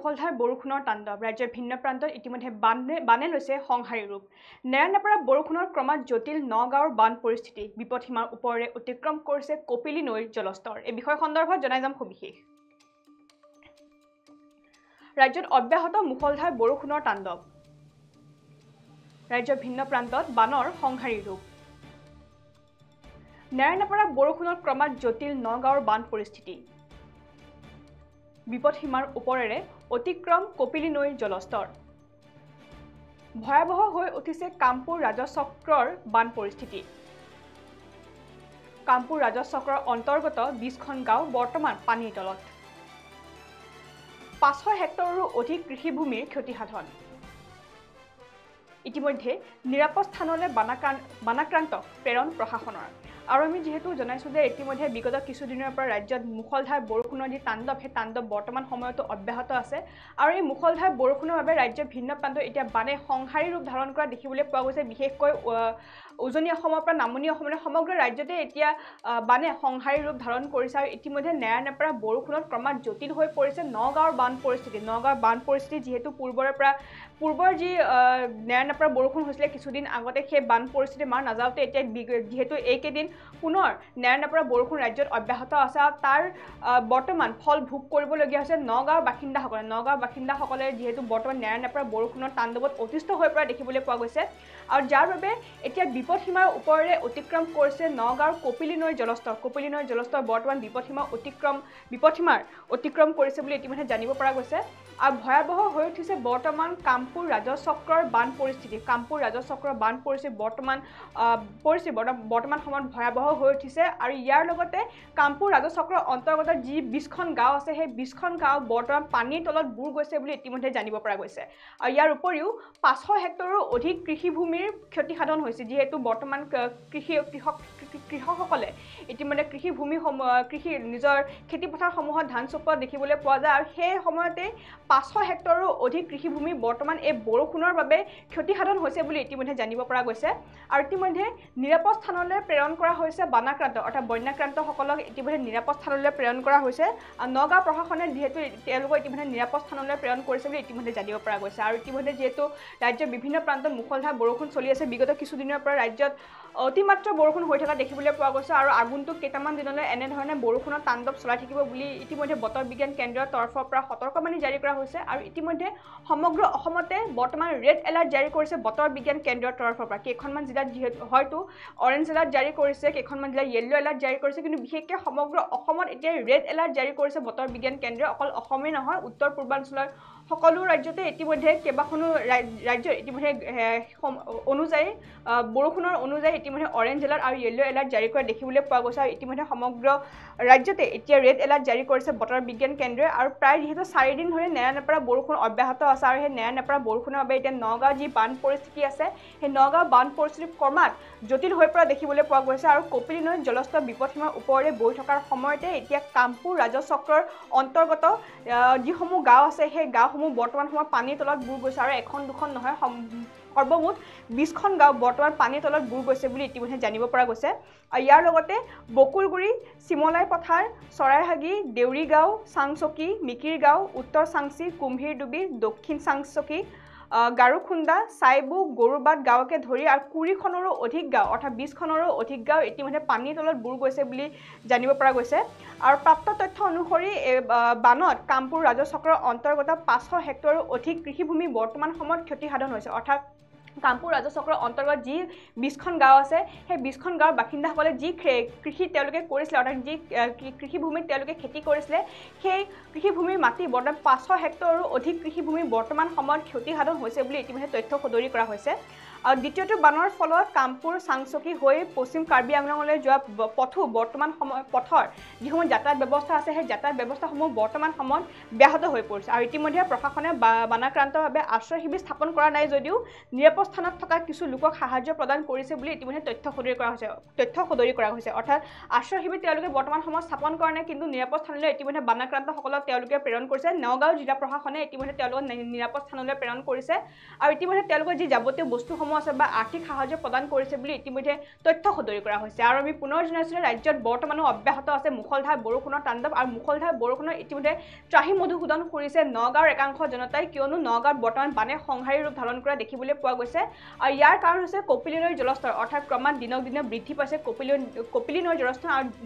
মুখলধাৰ বৰষুণৰ তাণ্ডৱ ৰাজ্যৰ ভিন্ন প্ৰান্তত ইতিমধ্যে বানে লৈছে সংহাৰী ৰূপ নেৰানেপেৰা বৰষুণৰ ক্ৰমাৎ জটিল নগাঁৱৰ বান পৰিস্থিতি বিপদসীমাৰ ওপৰেৰে অতিক্ৰম কৰিছে কপিলী নৈৰ জলস্তৰ এই বিষয় সন্দৰ্ভত জনাই যাম সবিশেষ ৰাজ্যত অব্যাহত মুখলধাৰ বৰষুণৰ তাণ্ডৱ ৰাজ্যৰ ভিন্ন প্ৰান্তত বানৰ সংহাৰী ৰূপ নেৰানেপেৰা বৰষুণৰ ক্ৰমাৎ জটিল নগাঁৱৰ বান পৰিস্থিতি বিপদসীমাৰ ওপৰেৰে অতিক্ৰম কপিলী নৈৰ জলস্তৰ ভয়াবহ হৈ উঠিছে কামপুৰ ৰাজচক্ৰৰ বান পৰিস্থিতি কামপুৰ ৰাজচক্ৰৰ অন্তৰ্গত ২০খন গাঁও বৰ্তমান পানীৰ তলত ৫০০ হেক্টৰৰো অধিক কৃষিভূমিৰ ক্ষতিসাধন ইতিমধ্যে নিৰাপদ স্থানলৈ বানাক্ৰান্ত প্ৰেৰণ প্ৰশাসনৰ আৰু আমি যেহেতু জনাইছো যে ইতিমধ্যে বিগত কিছুদিনৰ পৰা ৰাজ্যত মুখলধাৰ বৰষুণৰ যি তাণ্ডৱ সেই তাণ্ডৱ বৰ্তমান সময়তো অব্যাহত আছে আৰু এই মুখলধাৰ বৰষুণৰ বাবে ৰাজ্যৰ ভিন্ন প্ৰান্তত এতিয়া বানে সংহাৰী ৰূপ ধাৰণ কৰা দেখিবলৈ পোৱা গৈছে বিশেষকৈ উজনি অসমৰ পৰা নামনি অসমলৈ সমগ্ৰ ৰাজ্যতে এতিয়া বানে সংহাৰী ৰূপ ধাৰণ কৰিছে আৰু ইতিমধ্যে নেৰানেপেৰা বৰষুণত ক্ৰমাৎ জটিল হৈ পৰিছে নগাঁৱৰ বান পৰিস্থিতি যিহেতু পূৰ্বৰ যি নেৰানেপেৰা বৰষুণ হৈছিলে কিছুদিন আগতে সেই বান পৰিস্থিতি মাৰ নাযাওঁতে এতিয়া যিহেতু এইকেইদিন পুনৰ নেৰানেপেৰা বৰষুণ ৰাজ্যত অব্যাহত আছে আৰু তাৰ বৰ্তমান ফল ভোগ কৰিবলগীয়া হৈছে নগাঁৱৰ বাসিন্দাসকলে যিহেতু বৰ্তমান নেৰানেপেৰা বৰষুণৰ তাণ্ডৱত অতিষ্ঠ হৈ পৰা দেখিবলৈ পোৱা গৈছে আৰু যাৰ বাবে এতিয়া বিপদসীমাৰ ওপৰেৰে অতিক্ৰম কৰিছে নগাঁৱৰ কপিলী নৈৰ জলস্তৰ বৰ্তমান বিপদসীমাৰ অতিক্ৰম কৰিছে বুলি ইতিমধ্যে জানিব পৰা গৈছে আৰু ভয়াবহ হৈ উঠিছে বৰ্তমান কামপুৰ ৰাজচক্ৰৰ বান পৰিস্থিতি বৰ্তমান সময়ত ভয়াবহ হৈ উঠিছে আৰু ইয়াৰ লগতে কামপুৰ ৰাজচক্ৰৰ অন্তৰ্গত যি ২০খন গাঁও আছে সেই ২০খন গাঁও বৰ্তমান পানীৰ তলত বুৰ গৈছে বুলি ইতিমধ্যে জানিব পৰা গৈছে আৰু ইয়াৰ উপৰিও ৫০০ হেক্টৰৰো অধিক কৃষিভূমিৰ ক্ষতিসাধন হৈছে যিহেতু বৰ্তমান কৃষকসকলে ইতিমধ্যে কৃষি নিজৰ খেতিপথাৰসমূহত ধান চপোৱা দেখিবলৈ পোৱা যায় আৰু সেই সময়তে ৫০০ হেক্টৰৰো অধিক কৃষিভূমি বৰ্তমান এই বৰষুণৰ বাবে ক্ষতিসাধন হৈছে বুলি ইতিমধ্যে জানিব পৰা গৈছে আৰু ইতিমধ্যে নিৰাপদ স্থানলৈ প্ৰেৰণ কৰা হৈছে বানাক্ৰান্ত অৰ্থাৎ বন্যাক্ৰান্তসকলক ইতিমধ্যে নিৰাপদ স্থানলৈ প্ৰেৰণ কৰা হৈছে আৰু নগাঁও প্ৰশাসনে যিহেতু তেওঁলোকক ইতিমধ্যে নিৰাপদ স্থানলৈ প্ৰেৰণ কৰিছে বুলি ইতিমধ্যে জানিব পৰা গৈছে আৰু ইতিমধ্যে যিহেতু ৰাজ্যৰ বিভিন্ন প্ৰান্তত মুখলধাৰ বৰষুণ চলি আছে বিগত কিছুদিনৰ পৰা ৰাজ্যত অতিমাত্ৰা বৰষুণ হৈ থকা দেখিবলৈ পোৱা গৈছে আৰু আগন্তুক কেইটামান দিনলৈ এনেধৰণে বৰষুণৰ তাণ্ডৱ চলাই থাকিব বুলি ইতিমধ্যে বতৰ বিজ্ঞান কেন্দ্ৰৰ তৰফৰ পৰা সতৰ্কবাণী জাৰি কৰা হৈছে আৰু ইতিমধ্যে সমগ্ৰ অসমতে বৰ্তমান ৰেড এলাৰ্ট জাৰি কৰিছে বতৰ বিজ্ঞান কেন্দ্ৰৰ তৰফৰ পৰা কেইখনমান জিলাত হয়তো অৰেঞ্জ এলাৰ্ট জাৰি কৰিছে কেইখনমান জিলাত য়েল্লো এলাৰ্ট জাৰি কৰিছে কিন্তু বিশেষকৈ সমগ্ৰ অসমত এতিয়া ৰেড এলাৰ্ট জাৰি কৰিছে বতৰ বিজ্ঞান কেন্দ্ৰই অকল অসমেই নহয় উত্তৰ পূৰ্বাঞ্চলৰ সকলো ৰাজ্যতে ইতিমধ্যে কেইবাখনো ৰাজ্যৰ ইতিমধ্যে অনুযায়ী বৰষুণৰ অনুযায়ী ইতিমধ্যে অৰেঞ্জ এলাৰ্ট আৰু য়েল্লো এলাৰ্ট জাৰি কৰা দেখিবলৈ পোৱা গৈছে আৰু ইতিমধ্যে সমগ্ৰ ৰাজ্যতে এতিয়া ৰেড এলাৰ্ট জাৰি কৰিছে বতৰ বিজ্ঞান কেন্দ্ৰই আৰু প্ৰায় যিহেতু 4 দিন ধৰি নেৰানেপেৰা বৰষুণ অব্যাহত আছে আৰু সেই নেৰানেপেৰা বৰষুণৰ বাবে এতিয়া নগাঁও যি বান পৰিস্থিতি আছে সেই নগাঁও বান পৰিস্থিতি ক্ৰমাৎ জটিল হৈ পৰা দেখিবলৈ পোৱা গৈছে আৰু কপিলী নৈৰ জলস্তৰ বিপদসীমাৰ ওপৰেৰে বৈ থকাৰ সময়তে এতিয়া কামপুৰ ৰাজচক্ৰৰ অন্তৰ্গত যিসমূহ গাঁও আছে সেই গাঁওসমূহ বৰ্তমান সময়ত পানীৰ তলত বুৰ গৈছে আৰু এখন দুখন নহয় সৰ্বমুঠ ২০খন গাঁও বৰ্তমান পানীৰ তলত বুৰ গৈছে বুলি ইতিমধ্যে জানিব পৰা গৈছে আৰু ইয়াৰ লগতে বকুলগুৰি চিমলাই পথাৰ চৰাইহাগী দেউৰী গাঁও চাংচকী মিকিৰ গাঁও উত্তৰ চাংচি কুম্ভীৰডুবি দক্ষিণ চাংচকী গাৰুখুন্দা চাইবু গৰুবাট গাঁৱকে ধৰি আৰু ২০খনৰো অধিক গাঁও অৰ্থাৎ ২০খনৰো অধিক গাঁও ইতিমধ্যে পানীৰ তলত বুৰ গৈছে বুলি জানিব পৰা গৈছে আৰু প্ৰাপ্ত তথ্য অনুসৰি বানত কামপুৰ ৰাজচক্ৰৰ অন্তৰ্গত ৫০০ হেক্টৰৰো অধিক কৃষিভূমি বৰ্তমান সময়ত ক্ষতিসাধন হৈছে অৰ্থাৎ কামপুৰ ৰাজচক্ৰৰ অন্তৰ্গত যি ২০খন গাঁও আছে সেই ২০খন গাঁৱৰ বাসিন্দাসকলে যি কৃষি তেওঁলোকে কৰিছিলে অৰ্থাৎ যি কৃষিভূমিত তেওঁলোকে খেতি কৰিছিলে সেই কৃষিভূমিৰ মাটি বৰ্তমান ৫০০ হেক্টৰৰো অধিক কৃষিভূমি বৰ্তমান সময়ত ক্ষতিসাধন হৈছে বুলি ইতিমধ্যে তথ্য সদৰি কৰা হৈছে আৰু দ্বিতীয়টো বানৰ ফলত কামপুৰ চাংচকী হৈ পশ্চিম কাৰ্বি আংলঙলৈ যোৱা পথৰ যিসমূহ যাতায়াত ব্যৱস্থা আছে সেই যাতায়াত ব্যৱস্থাসমূহ বৰ্তমান সময়ত ব্যাহত হৈ পৰিছে আৰু ইতিমধ্যে প্ৰশাসনে বানাক্ৰান্তভাৱে আশ্ৰয় শিবিৰ স্থাপন কৰা নাই যদিও নিৰাপদ স্থানত থকা কিছু লোকক সাহায্য প্ৰদান কৰিছে বুলি ইতিমধ্যে তথ্য সদৰি কৰা হৈছে অৰ্থাৎ আশ্ৰয় শিবিৰ তেওঁলোকে বৰ্তমান সময়ত স্থাপন কৰা নাই কিন্তু নিৰাপদ স্থানলৈ ইতিমধ্যে বানাক্ৰান্তসকলক তেওঁলোকে প্ৰেৰণ কৰিছে নগাঁও জিলা প্ৰশাসনে ইতিমধ্যে তেওঁলোকক নিৰাপদ স্থানলৈ প্ৰেৰণ কৰিছে আৰু ইতিমধ্যে তেওঁলোকৰ যি যাৱতীয় বস্তুসমূহ আছে বা আৰ্থিক সাহায্য প্ৰদান কৰিছে বুলি ইতিমধ্যে তথ্য সদৰি কৰা হৈছে আৰু আমি পুনৰ জনাইছোঁ যে ৰাজ্যত বৰ্তমানো অব্যাহত আছে মুখলধাৰ বৰষুণৰ তাণ্ডৱ আৰু মুখলধাৰ বৰষুণৰ ইতিমধ্যে ত্ৰাহি মধুসূদন কৰিছে নগাঁৱৰ একাংশ জনতাই কিয়নো নগাঁৱত বৰ্তমান বানে সংহাৰী ৰূপ ধাৰণ কৰা দেখিবলৈ পোৱা গৈছে আৰু ইয়াৰ কাৰণ হৈছে কপিলী নৈৰ জলস্তৰ অৰ্থাৎ ক্ৰমাৎ দিনক দিনে বৃদ্ধি পাইছে কপিলী নৈৰ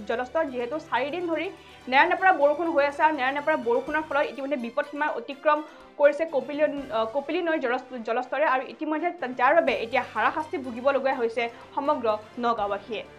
জলস্তৰ যিহেতু 4 দিন ধৰি নেৰানেপেৰা বৰষুণ হৈ আছে আৰু নেৰানেপেৰা বৰষুণৰ ফলত ইতিমধ্যে বিপদসীমা অতিক্ৰম কৰিছে কপিলী নৈৰ জলস্তৰে আৰু ইতিমধ্যে যাৰ বাবে এতিয়া হাৰাশাস্তি ভুগিবলগীয়া হৈছে সমগ্ৰ নগাঁওবাসীয়ে